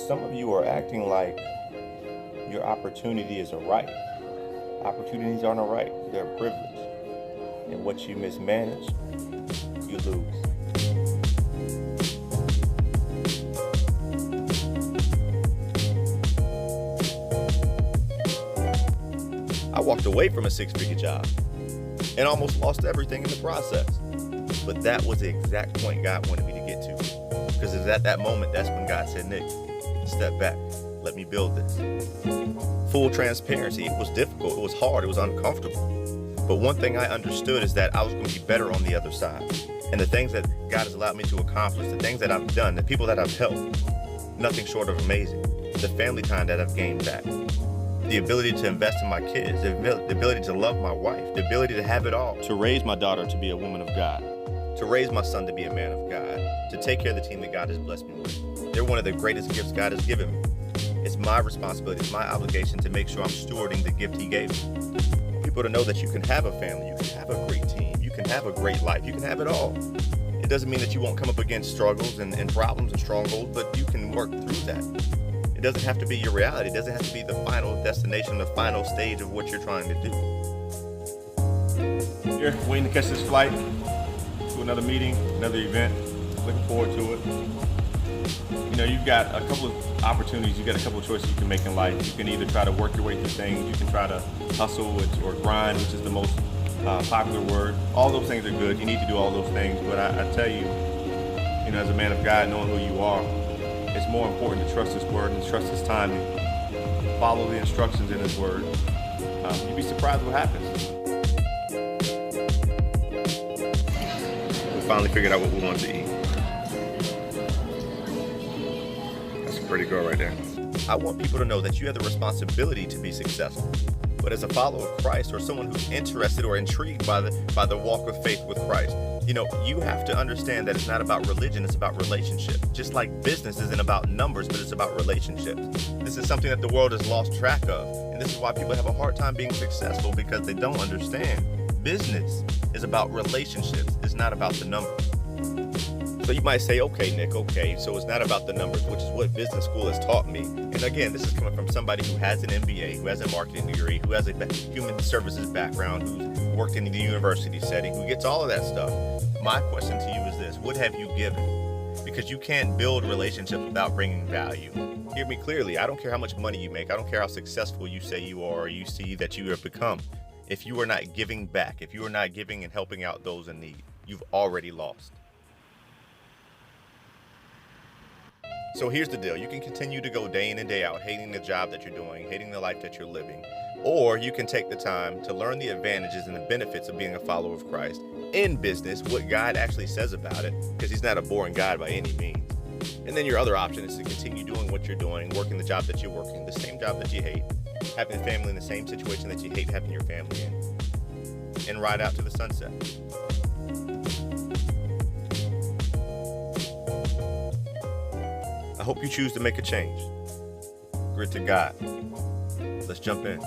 Some of you are acting like your opportunity is a right. Opportunities aren't a right, they're a privilege. And what you mismanage, you lose. I walked away from a six-figure job and almost lost everything in the process. But that was the exact point God wanted me to get to. Because it was at that moment, that's when God said, Nick, step back. Let me build this. Full transparency. It was difficult. It was hard. It was uncomfortable. But one thing I understood is that I was going to be better on the other side. And the things that God has allowed me to accomplish, the things that I've done, the people that I've helped, nothing short of amazing. The family time that I've gained back. The ability to invest in my kids, the ability to love my wife, the ability to have it all, to raise my daughter to be a woman of God, to raise my son to be a man of God, to take care of the team that God has blessed me with. They're one of the greatest gifts God has given me. It's my responsibility, it's my obligation to make sure I'm stewarding the gift He gave me. People to know that you can have a family, you can have a great team, you can have a great life, you can have it all. It doesn't mean that you won't come up against struggles and problems and strongholds, but you can work through that. It doesn't have to be your reality. It doesn't have to be the final destination, the final stage of what you're trying to do. You're waiting to catch this flight to another meeting, another event. Looking forward to it. You know, you've got a couple of opportunities. You've got a couple of choices you can make in life. You can either try to work your way through things. You can try to hustle or grind, which is the most popular word. All those things are good. You need to do all those things. But I tell you, as a man of God, knowing who you are, it's more important to trust His word and trust His timing. Follow the instructions in His word. You'd be surprised what happens. We finally figured out what we want to eat. That's a pretty girl right there. I want people to know that you have the responsibility to be successful. But as a follower of Christ or someone who's interested or intrigued by the walk of faith with Christ, you have to understand that it's not about religion, it's about relationship. Just like business isn't about numbers, but it's about relationships. This is something that the world has lost track of. And this is why people have a hard time being successful, because they don't understand. Business is about relationships. It's not about the numbers. So you might say, okay, Nick, okay, so it's not about the numbers, which is what business school has taught me. And again, this is coming from somebody who has an MBA, who has a marketing degree, who has a human services background, who's worked in the university setting, who gets all of that stuff. My question to you is this: what have you given? Because you can't build relationships without bringing value. Hear me clearly. I don't care how much money you make. I don't care how successful you say you are or you see that you have become. If you are not giving back, if you are not giving and helping out those in need, you've already lost. So here's the deal. You can continue to go day in and day out, hating the job that you're doing, hating the life that you're living. Or you can take the time to learn the advantages and the benefits of being a follower of Christ in business, what God actually says about it, because He's not a boring God by any means. And then your other option is to continue doing what you're doing, working the job that you're working, the same job that you hate, having a family in the same situation that you hate having your family in, and ride out to the sunset. I hope you choose to make a change. Grit to God. Let's jump in.